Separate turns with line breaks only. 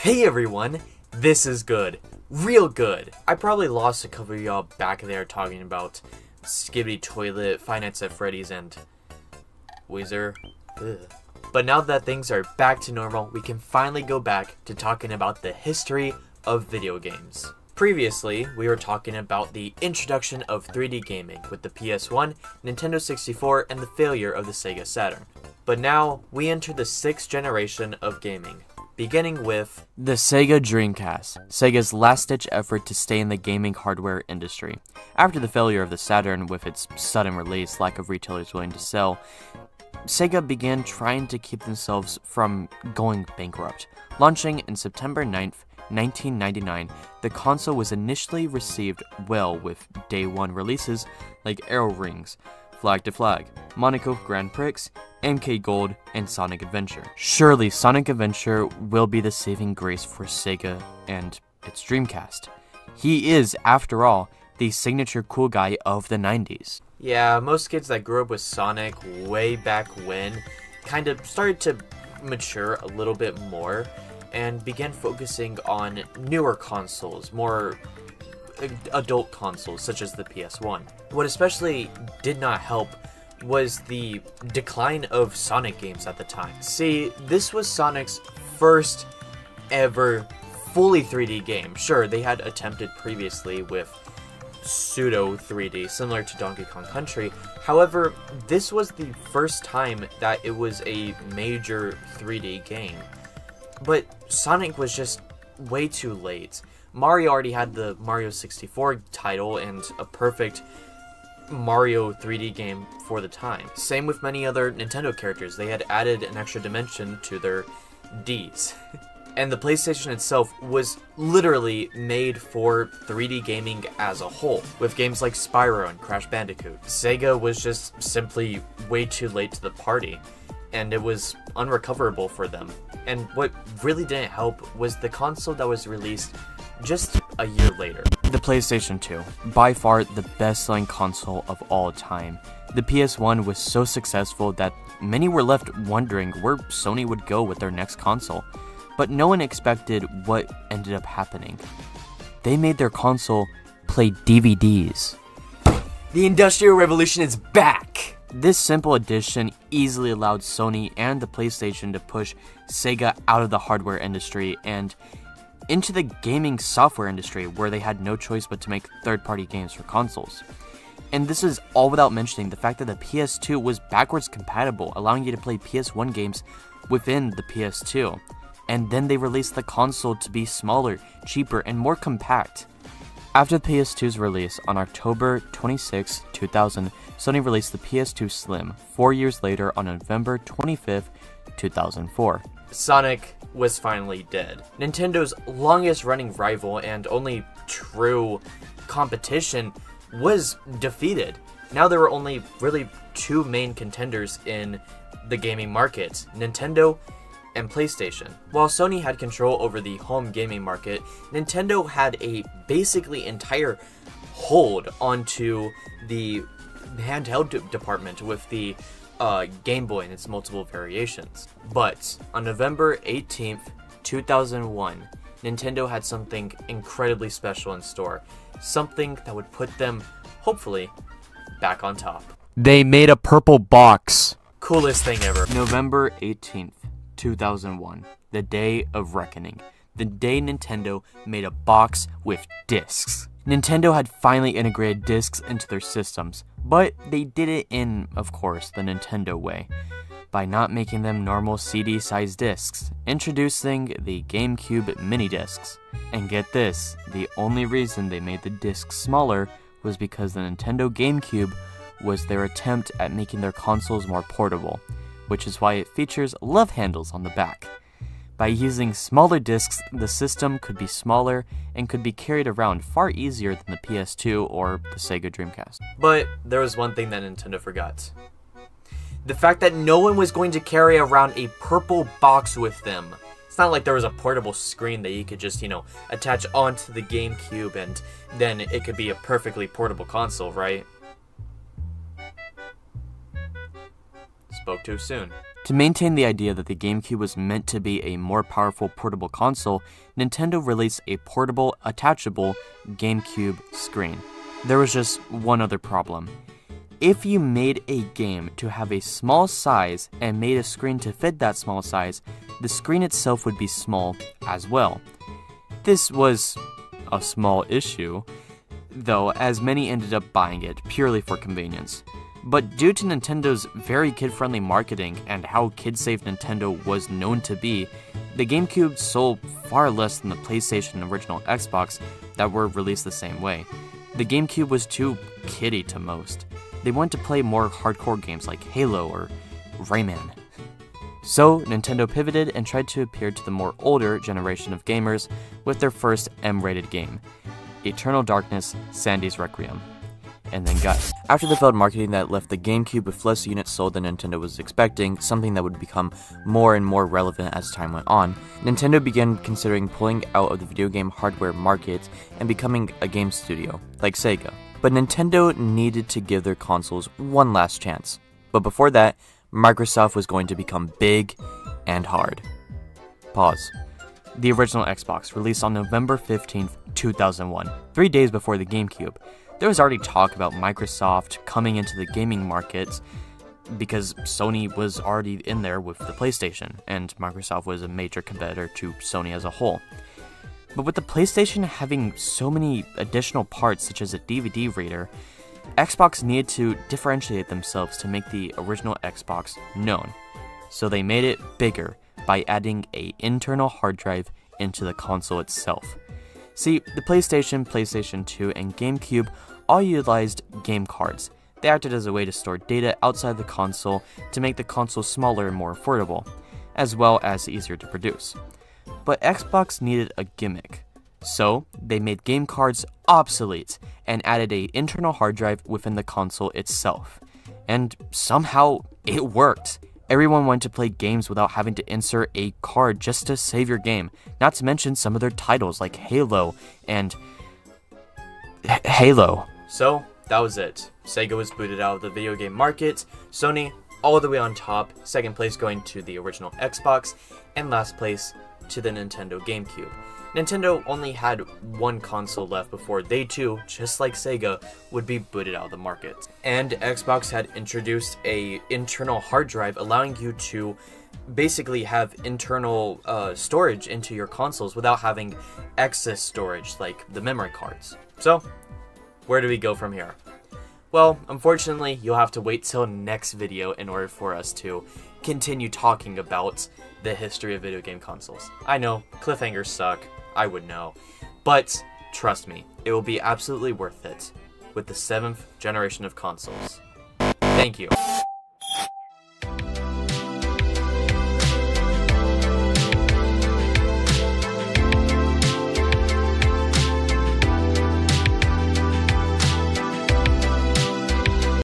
Hey everyone, this is good. Real good. I probably lost a couple of y'all back there talking about Skibidi Toilet, Five Nights at Freddy's, and Weezer. Ugh. But now that things are back to normal, we can finally go back to talking about the history of video games. Previously, we were talking about the introduction of 3D gaming with the PS1, Nintendo 64, and the failure of the Sega Saturn. But now, we enter the 6th generation of gaming, beginning with the Sega Dreamcast, Sega's last-ditch effort to stay in the gaming hardware industry. After the failure of the Saturn with its sudden release, lack of retailers willing to sell, Sega began trying to keep themselves from going bankrupt. Launching in September 9th, 1999, the console was initially received well with day one releases like Arrow Rings, Flag to Flag, Monaco Grand Prix, MK Gold, and Sonic Adventure. Surely Sonic Adventure will be the saving grace for Sega and its Dreamcast. He is, after all, the signature cool guy of the 90s. Yeah, most kids that grew up with Sonic way back when kind of started to mature a little bit more and began focusing on newer consoles, more adult consoles such as the PS1. What especially did not help was the decline of Sonic games at the time. See, this was Sonic's first ever fully 3D game. Sure, they had attempted previously with pseudo 3D, similar to Donkey Kong Country. However, this was the first time that it was a major 3D game. But Sonic was just way too late. Mario already had the Mario 64 title and a perfect Mario 3D game for the time. Same with many other Nintendo characters. They had added an extra dimension to their Ds. And the PlayStation itself was literally made for 3D gaming as a whole, with games like Spyro and Crash Bandicoot. Sega was just simply way too late to the party, and it was unrecoverable for them. And what really didn't help was the console that was released just a year later. The PlayStation 2, by far the best-selling console of all time. The PS1 was so successful that many were left wondering where Sony would go with their next console. But no one expected what ended up happening. They made their console play DVDs. The Industrial Revolution is back! This simple addition easily allowed Sony and the PlayStation to push Sega out of the hardware industry and into the gaming software industry, where they had no choice but to make third-party games for consoles. And this is all without mentioning the fact that the PS2 was backwards compatible, allowing you to play PS1 games within the PS2. And then they released the console to be smaller, cheaper, and more compact. After the PS2's release on October 26, 2000, Sony released the PS2 Slim 4 years later on November 25, 2004. Sonic was finally dead. Nintendo's longest running rival and only true competition was defeated. Now there were only really two main contenders in the gaming market, Nintendo and PlayStation. While Sony had control over the home gaming market, Nintendo had a basically entire hold onto the handheld department with the Game Boy and its multiple variations. But on November 18th, 2001, Nintendo had something incredibly special in store. Something that would put them, hopefully, back on top. They made a purple box. Coolest thing ever. November 18th. 2001, the day of reckoning, the day Nintendo made a box with discs. Nintendo had finally integrated discs into their systems, but they did it in, of course, the Nintendo way, by not making them normal CD-sized discs, introducing the GameCube mini discs. And get this, the only reason they made the discs smaller was because the Nintendo GameCube was their attempt at making their consoles more portable, which is why it features love handles on the back. By using smaller discs, the system could be smaller and could be carried around far easier than the PS2 or the Sega Dreamcast. But there was one thing that Nintendo forgot. The fact that no one was going to carry around a purple box with them. It's not like there was a portable screen that you could just, attach onto the GameCube and then it could be a perfectly portable console, right? Spoke too soon. To maintain the idea that the GameCube was meant to be a more powerful portable console, Nintendo released a portable, attachable GameCube screen. There was just one other problem. If you made a game to have a small size and made a screen to fit that small size, the screen itself would be small as well. This was a small issue, though, as many ended up buying it purely for convenience. But due to Nintendo's very kid-friendly marketing and how kid-safe Nintendo was known to be, the GameCube sold far less than the PlayStation and original Xbox that were released the same way. The GameCube was too kiddie to most. They wanted to play more hardcore games like Halo or Rayman. So, Nintendo pivoted and tried to appeal to the more older generation of gamers with their first M-rated game, Eternal Darkness: Sandy's Requiem. And then got it. After the failed marketing that left the GameCube with less units sold than Nintendo was expecting, something that would become more and more relevant as time went on, Nintendo began considering pulling out of the video game hardware market and becoming a game studio, like Sega. But Nintendo needed to give their consoles one last chance. But before that, Microsoft was going to become big and hard. Pause. The original Xbox, released on November 15th, 2001, 3 days before the GameCube. There was already talk about Microsoft coming into the gaming market because Sony was already in there with the PlayStation, and Microsoft was a major competitor to Sony as a whole. But with the PlayStation having so many additional parts such as a DVD reader, Xbox needed to differentiate themselves to make the original Xbox known. So they made it bigger by adding an internal hard drive into the console itself. See, the PlayStation 2, and GameCube all utilized game cards. They acted as a way to store data outside the console to make the console smaller and more affordable, as well as easier to produce. But Xbox needed a gimmick, so they made game cards obsolete and added an internal hard drive within the console itself. And somehow it worked. Everyone wanted to play games without having to insert a card just to save your game, not to mention some of their titles like Halo and Halo. So, that was it. Sega was booted out of the video game market, Sony all the way on top, second place going to the original Xbox, and last place to the Nintendo GameCube. Nintendo only had one console left before they too, just like Sega, would be booted out of the market. And Xbox had introduced an internal hard drive allowing you to basically have internal storage into your consoles without having excess storage like the memory cards. So, where do we go from here? Well, unfortunately, you'll have to wait till next video in order for us to continue talking about the history of video game consoles. I know, cliffhangers suck. I would know. But, trust me, it will be absolutely worth it with the 7th generation of consoles. Thank you.